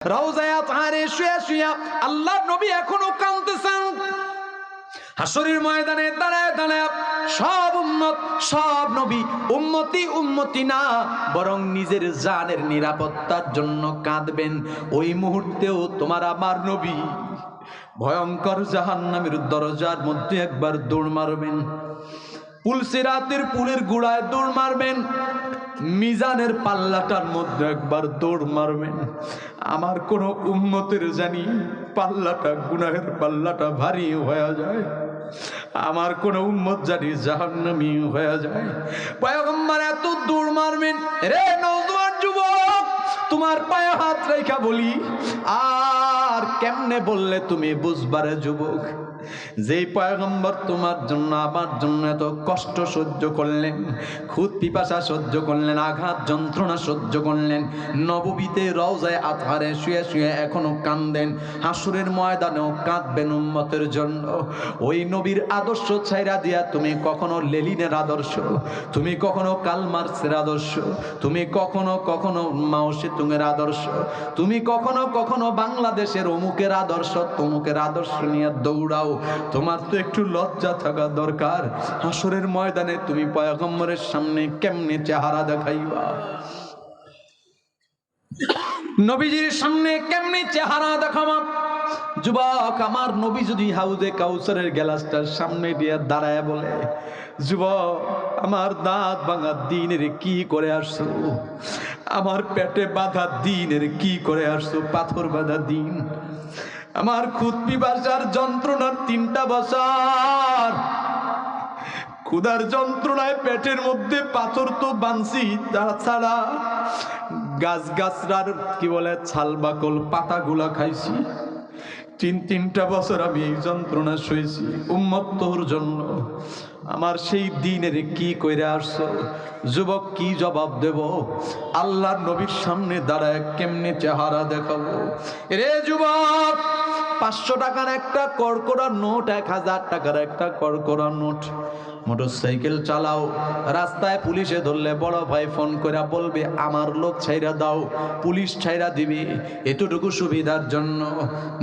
রওজায়ে আতহারে শুয়ে শুয়ে আল্লাহর নবী এখনো কাঁদতেছেন। হাসরের ময়দানে দাঁড়ায় দাঁড়ায় সব উম্মত, সব নবী উম্মতি উম্মতি না, বরং নিজের জানের নিরাপত্তার জন্য কাঁদবেন। ওই মুহূর্তেও তোমার আমার নবী ভয়ঙ্কর জাহান্নামের দরজার মধ্যে একবার দৌড় মারবেন, পুলসিরাতের পুলের গোড়ায় দৌড় মারবেন, মিজানের পাল্লাটার মধ্যে একবার দৌড় মারবেন। আমার কোন উম্মতের জানি পাল্লাটা, গুনাহের পাল্লাটা ভারী হয়ে যায়, আমার কোন উম্মত জানি জাহান্নামী হয়ে যায়। পয়গম্বর এত দৌড় মারবেন, রে নওজোয়ান যুবক, তোমার পায়ে হাত রেখা বলি, আর কেমনে বললে তুমি বুঝবারে যুবক? যেই পয়গম্বর তোমার জন্য আমার জন্য এত কষ্ট সহ্য করলেন, খুদ পিপাসা সহ্য করলেন, আঘাত যন্ত্রণা সহ্য করলেন, নববীতে রওজায়ে আতহারে শুয়ে শুয়ে এখনো কাঁদেন, হাসরের ময়দানেও কাঁদবেন উম্মতের জন্য। ওই নবীর আদর্শ ছাইরা দিয়া তুমি কখনো লেলিনের আদর্শ, তুমি কখনো কার্ল মার্কসের আদর্শ, তুমি কখনো কখনো মাও সেতুংয়ের আদর্শ, তুমি কখনো কখনো বাংলাদেশের অমুকের আদর্শ তমুকের আদর্শ নিয়ে দৌড়াও। তোমার তো একটু লজ্জা থাকা দরকার। হাসরের ময়দানে তুমি পয়গম্বরের সামনে কেমনে চেহারা দেখাইবা? নবীজির সামনে কেমনে চেহারা দেখাবা? যুবক, আমার নবী যদি হাউজে কাউসারের গ্লাসটার সামনে দিয়ে দাঁড়ায় বলে, যুবক আমার দাঁত ভাঙা দিনের কি করে আসছো, আমার পেটে বাঁধা দিনের কি করে আসছো, পাথর বাঁধা দিন, আমার খুদ পিপাসার যন্ত্রণার 3টা বছর, ক্ষুধার যন্ত্রণায় পেটের মধ্যে পাথর তো বানছি, তাছাড়া গাছ গাছরার কি বলে ছাল বাকল পাতাগুলা খাইছি, 3টা বছর আমি এই যন্ত্রণা সইছি উম্মত তোর জন্য, আমার সেই দিনের কি কইরা আসছো? যুবক কি জবাব দেব? আল্লাহর নবীর সামনে দাঁড়ায় কেমনে চেহারা দেখাবো? রে যুবক, 500 টাকার একটা কড়কড়া নোট, 1000 টাকার একটা কড়কড়া নোট, মোটরসাইকেল চালাও, রাস্তায় পুলিশে ধরলে বড় ভাই ফোন করে বলবে আমার লোক ছাইরা দাও, পুলিশ ছাইরা দিবে। এতটুকু সুবিধার জন্য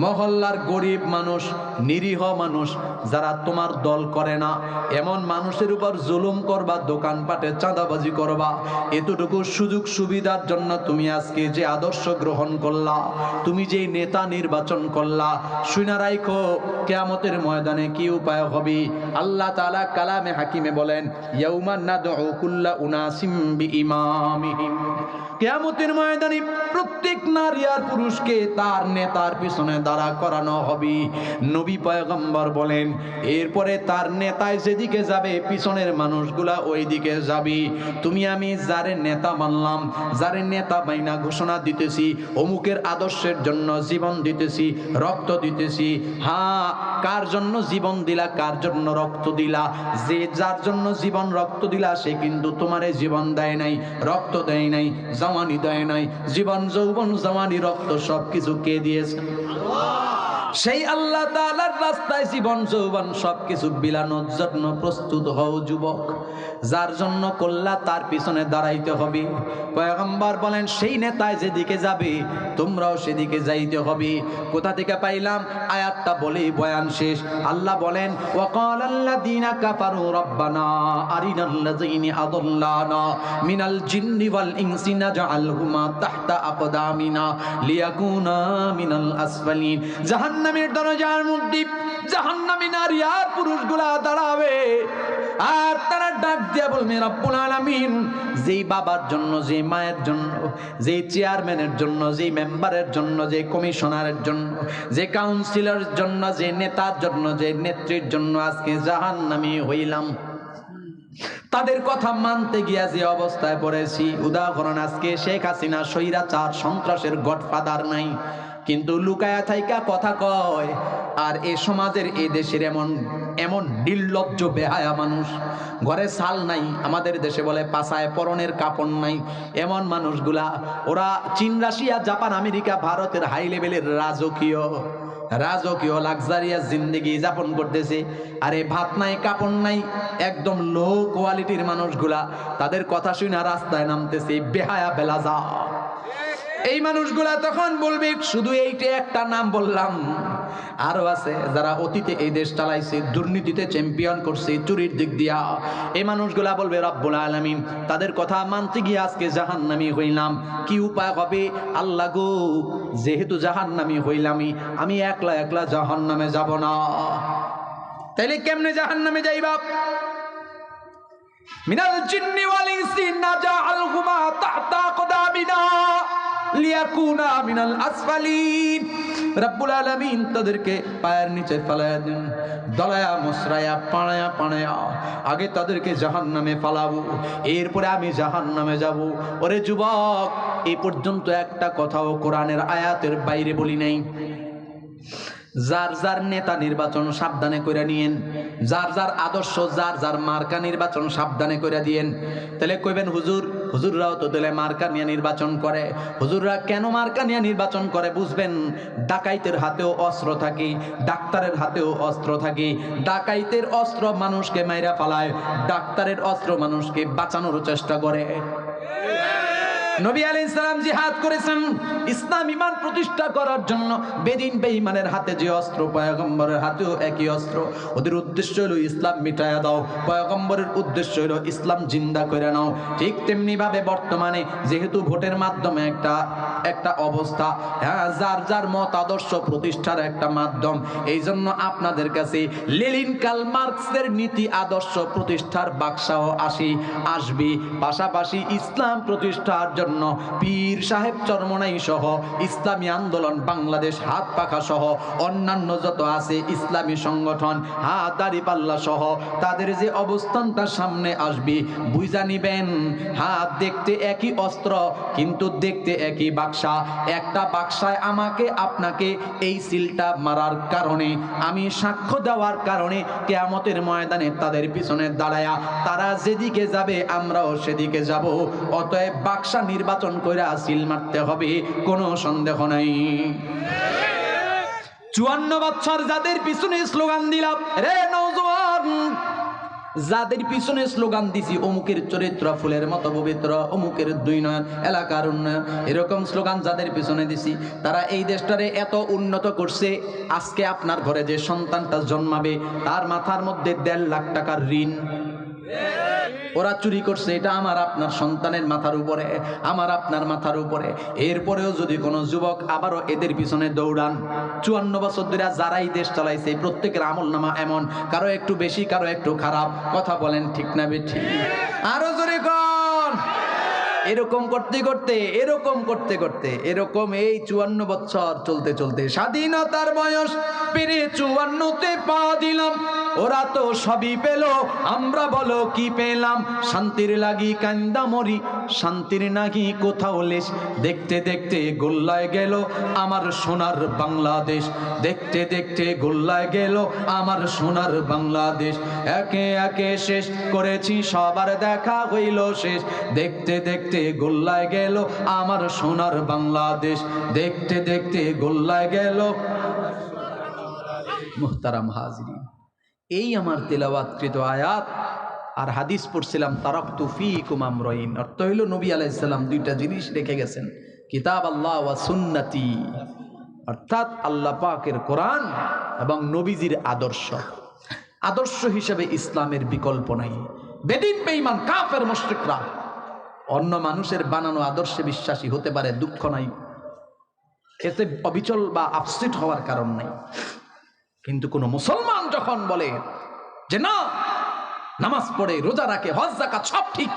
মহল্লার গরিব মানুষ, নিরীহ মানুষ, যারা তোমার দল করে না, এমন মানুষের উপর জুলুম করবা, দোকানপাটে চাঁদাবাজি করবা, এতটুকু সুযোগ সুবিধার জন্য তুমি আজকে যে আদর্শ গ্রহণ করলা, তুমি যে নেতা নির্বাচন করলা, শুনা রাখো কিয়ামতের ময়দানে কি উপায় হবে। আল্লাহ তাআলা কালামে হাকিমে বলেন, ইয়াউমা নাদউ কুল্লা উনাসিম বিইমামিহিম, কিয়ামতের ময়দানে প্রত্যেক নারী আর পুরুষকে তার নেতার পিছনে দাঁড়া করানো হবে। নবী পয়গম্বর বলেন, এরপরে তার নেতায় যেদিকে যাবে পিছনের মানুষগুলা ওই দিকে যাবে। তুমি আমি যারে নেতা মানলাম, যারে নেতা মাইনা ঘোষণা দিতেছি, অমুকের আদর্শের জন্য জীবন দিতেছি, রক্ত দিতেছি, হ্যাঁ, কার জন্য জীবন দিলা, কার জন্য রক্ত দিলা? যে যার জন্য জীবন রক্ত দিলা সে কিন্তু তোমারে জীবন দেয় নাই, রক্ত দেয় নাই, জওয়ানি দেয় নাই। জীবন যৌবন জওয়ানি রক্ত সবকিছু কে দিয়েছে? সেই আল্লাহ তাআলার রাস্তায় জীবন যৌবন সবকিছু বিলানোর জন্য প্রস্তুত হও যুবক। যার জন্য করলা তার পিছনে দাঁড়াইতে হবে। পয়গম্বর বলেন, সেই নেতায় যেদিকে যাবে তোমরাও সেদিকে যাইতে হবে। কোথা থেকে পাইলাম? আয়াতটা বলেই বয়ান শেষ। আল্লাহ বলেন, ওয়াকালাল্লাযীনা কাফারু রাব্বানা আরিনাল্লাযীনা আদাল্লানা মিনাল জিন্নি ওয়াল ইনসি নাজআলহুমা তাহতা আকদামিনা লিয়াকুনা মিনাল আসফালিন। জাহান্নামের দরজার মধ্যে জাহান্নামী নারী আর পুরুষগুলা দাঁড়াবে, আর তারা ডাক দিয়া বলবে, রব্বুল আলামিন, যেই বাবার জন্য, যে মায়ের জন্য, যে চেয়ারম্যানের জন্য, যে মেম্বারের জন্য, যে কমিশনারের জন্য, যে কাউন্সিলরের জন্য, যে নেতার জন্য, যে নেত্রীর জন্য আজকে জাহান্নামী হইলাম, তাদের কথা মানতে গিয়া যে অবস্থায় পড়েছি। উদাহরণ, আজকে শেখ হাসিনা স্বৈরাচার সন্ত্রাসের গডফাদার নাই, কিন্তু লুকায়া থাইকা কথা কয়। আর এ সমাজের, এ দেশের এমন এমন নির্লজ্জ বেহায়া মানুষ, ঘরে ছাল নাই, আমাদের দেশে বলে পাছায় পরনের কাপড় নাই, এমন মানুষগুলা ওরা চীন, রাশিয়া, জাপান, আমেরিকা, ভারতের হাই লেভেলের রাজকীয় লাক্সারিয়াস জিন্দেগি যাপন করতেছে। আরে ভাত নাই, কাপড় নাই, একদম লো কোয়ালিটির মানুষগুলা তাদের কথা শুনে রাস্তায় নামতেছে বেহায়া বেলাজা। এই মানুষগুলা তখন বলবে শুধু এইটা একটা নাম বললাম, আরো আছে যারা অতীতে এই দেশ চালাইছে, দুর্নীতিতে চ্যাম্পিয়ন করছে, চুরির দিক দিয়া। এই মানুষগুলা বলবে রব্বুল আলামিন তাদের কথা মানতে গিয়ে আজকে জাহান্নামী হইলাম, কি উপায় হবে আল্লাহ গো, যেহেতু জাহান্নামী হইলামই, আমি একলা একলা জাহান্নামে যাব না। তাইলে কেমনে জাহান্নামে যাইবা? মিনাল জিন্নি ওয়াল ইনসি নাজআলহুমা তাহতা আকদামিনা লিয়াকুনা মিনাল আসফালিন। রব্বুল আলামিন তাদেরকে পায়ের নিচে ফেলায়া দেন, দলায়া মুসরায়া পাড়ায়া পাড়ায়া আগে তাদেরকে জাহান্নামে ফালাবো, এরপরে আমি জাহান্নামে যাব। ওরে যুবক, এই পর্যন্ত একটা কথাও কোরআনের আয়াতের বাইরে বলি নাই। যার যার নেতা নির্বাচন সাবধানে করে নিয়েন, যার যার আদর্শ, যার যার মার্কা নির্বাচন সাবধানে করে দিয়েন। তাহলে কইবেন হুজুর, হুজুররাও তো দিলে মার্কা নিয়ে নির্বাচন করে। হুজুররা কেন মার্কা নিয়ে নির্বাচন করে বুঝবেন। ডাকাইতের হাতেও অস্ত্র থাকে, ডাক্তারের হাতেও অস্ত্র থাকে। ডাকাইতের অস্ত্র মানুষকে মাইরা ফালায়, ডাক্তারের অস্ত্র মানুষকে বাঁচানোর চেষ্টা করে। নবী আলাইহিস সালাম জিহাদ করেছেন ইসলাম ঈমান প্রতিষ্ঠা করার জন্য। বেদিন বেঈমানের হাতে যে অস্ত্র, পয়গম্বরের হাতেও একই অস্ত্র। ওদের উদ্দেশ্য হলো ইসলাম মিটায়া দাও, পয়গম্বরের উদ্দেশ্য হলো ইসলাম জিন্দা করে নাও। ঠিক তেমনি ভাবে বর্তমানে যেহেতু ভোটের মাধ্যমে একটা অবস্থা, হ্যাঁ, যার যার মত আদর্শ প্রতিষ্ঠার একটা মাধ্যম, এই জন্য আপনাদের কাছে লেনিন কার্ল মার্কসের নীতি আদর্শ প্রতিষ্ঠার বাক্সাও আসবে। পাশাপাশি ইসলাম প্রতিষ্ঠার জন্য পীর সাহেব চরমনাই সহ ইসলামী আন্দোলন বাংলাদেশ হাত পাখা সহ অন্যান্য যত আছে ইসলামী সংগঠন, হাত দাড়িপাল্লা সহ তাদের যে অবস্থানটা সামনে আসবে বুঝা নিবেন। হাত দেখতে একই অস্ত্র কিন্তু দেখতে একই বাক্সা। একটা বাক্সায় আমাকে আপনাকে এই সিলটা মারার কারণে, আমি সাক্ষ্য দেওয়ার কারণে কিয়ামতের ময়দানে তাদের পিছনে দাঁড়ায়া তারা যেদিকে যাবে আমরাও সেদিকে যাব। অতএব বাক্সা নির্বাচন করে সিল মারতে হবে, কোনো সন্দেহ নাই। 54 বছর যাদের পিছনে স্লোগান দিলাম, রে নওজোয়ান, যাদের পিছনে স্লোগান দিছি অমুকের চরিত্র ফুলের মতো পবিত্র, অমুকের 2 নয়ন, এলাকার উন্নয়ন, এরকম স্লোগান যাদের পিছনে দিছি তারা এই দেশটারে এত উন্নত করছে। আজকে আপনার ঘরে যে সন্তানটা জন্মাবে তার মাথার মধ্যে 1.5 লাখ টাকার ঋণ ওরা চুরি করছে। এটা আমার আপনার সন্তানের মাথার উপরে, আমার আপনার মাথার উপরে। এরপরেও যদি কোনো যুবক আবারও এদের পিছনে দৌড়ান, 54 বছর ধরে যারাই দেশ চালাইছে প্রত্যেকের আমল নামা এমন, কারো একটু বেশি কারো একটু খারাপ। কথা বলেন ঠিক না বেঠিক? আরো জোরে কোন। এরকম করতে করতে এরকম এই 54 বছর চলতে চলতে স্বাধীনতার বয়স পেরে 54তে পা দিলাম। ওরা তো সবই পেল, আমরা বলো কি পেলাম? শান্তির লাগি কান্দা মরি, শান্তির নাকি কোথাও লেশ। দেখতে দেখতে গোল্লায় গেল আমার সোনার বাংলাদেশ, দেখতে দেখতে গোল্লায় গেল আমার সোনার বাংলাদেশ। একে একে শেষ করেছি সবার দেখা হইল শেষ, দেখতে দেখতে গোল্লায় গেল আমার সোনার বাংলাদেশ, দেখতে দেখতে গোল্লায় গেল। মুহতারাম হাজিরিন, এই আমার তেলাওয়াতকৃত আয়াত আর হাদিস পড়ছিলাম তারাকতু ফীকুম আমরাইন। অর্থ হইল নবী আলাইহিস সালাম 2টা জিনিস রেখে গেছেন, কিতাব আল্লাহ ওয়া সুন্নতি, অর্থাৎ আল্লাহ পাকের কোরআন এবং নবীজির আদর্শ হিসেবে ইসলামের বিকল্প নাই। বেদিন বেঈমান কাফের মুশরিকরা অন্য মানুষের বানানো আদর্শে বিশ্বাসী হতে পারে, দুঃখ নাই, এতে অবিচল বা আপসেট হওয়ার কারণ নাই। কিন্তু কোন মুসলমান যখন বলে যে না, নামাজ পড়ে, রোজা রাখে, হজ যাকাত সব ঠিক,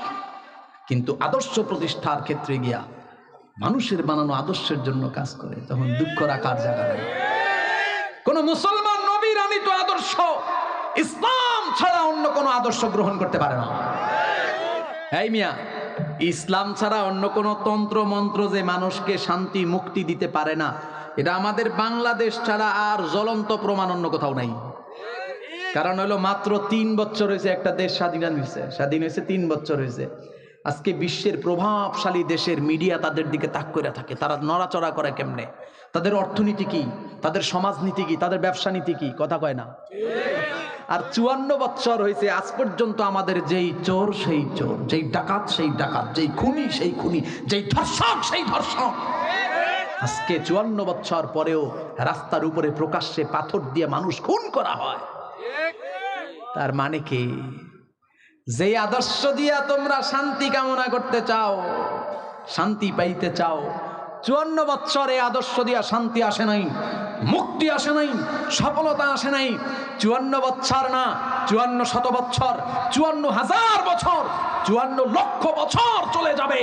কিন্তু আদর্শ প্রতিষ্ঠার ক্ষেত্রে গিয়া মানুষের বানানো আদর্শের জন্য কাজ করে, তখন দুঃখ রাখার জায়গা নাই। কোন মুসলমান নবীর আনিত আদর্শ, ইসলাম ছাড়া অন্য কোন আদর্শ গ্রহণ করতে পারে না। এই মিয়া, ইসলাম ছাড়া অন্য কোন তন্ত্র মন্ত্র যে মানুষকে শান্তি মুক্তি দিতে পারে না, এটা আমাদের বাংলাদেশ ছাড়া আর জ্বলন্ত প্রমাণ অন্য কোথাও নাই। কারণ হলো মাত্র 3 বছর হয়েছে একটা দেশ স্বাধীন হয়েছে 3 বছর হয়েছে। আজকে বিশ্বের প্রভাবশালী দেশের মিডিয়া তাদের দিকে তাক করে থাকে, তারা নড়াচড়া করে কেমনে, তাদের অর্থনীতি কি, তাদের সমাজনীতি কি, তাদের ব্যবসা নীতি কি, কথা কয় না। আর 54 বছর হয়েছে আজ পর্যন্ত আমাদের যেই চোর সেই চোর, যেই ডাকাত সেই ডাকাত, যেই খুনি সেই খুনি, যেই ধর্ষক সেই ধর্ষক, আজকে 54 বছর পরেও রাস্তার উপরে প্রকাশ্যে পাথর দিয়ে মানুষ খুন করা হয়। তার মানে কি? যে আদর্শ দিয়া তোমরা শান্তি কামনা করতে চাও, শান্তি পাইতে চাও, 54 বছরে আদর্শ দিয়া শান্তি আসে নাই, মুক্তি আসে নাই, সফলতা আসে নাই। 54 বছর না, 54 শত বছর, 54,000 বছর, 54 লক্ষ বছর চলে যাবে,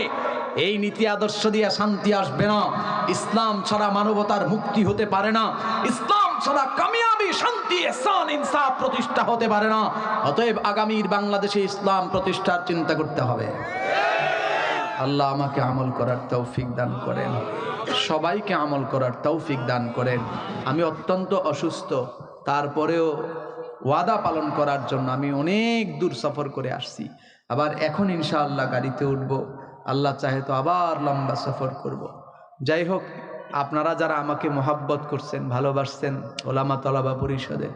এই নীতি আদর্শ দিয়া শান্তি আসবে না। ইসলাম ছাড়া মানবতার মুক্তি হতে পারে না। ইসলাম ছাড়া কামিয়াবি, শান্তি, ইহসান, ইনসাফ প্রতিষ্ঠা হতে পারে না। অতএব আগামীর বাংলাদেশে ইসলাম প্রতিষ্ঠার চিন্তা করতে হবে। আল্লাহ আমাকে আমল করার তৌফিক দান করেন, সবাইকে আমল করার তৌফিক দান করেন। আমি অত্যন্ত অসুস্থ, তারপরেও ওয়াদা পালন করার জন্য আমি অনেক দূর সফর করে আসছি। আবার এখন ইনশাআল্লাহ গাড়িতে উঠব, আল্লাহ চাহে তো আবার লম্বা সফর করব। যাই হোক, আপনারা যারা আমাকে মোহাব্বত করছেন, ভালোবাসছেন, ওলামা তলাবা পরিষদে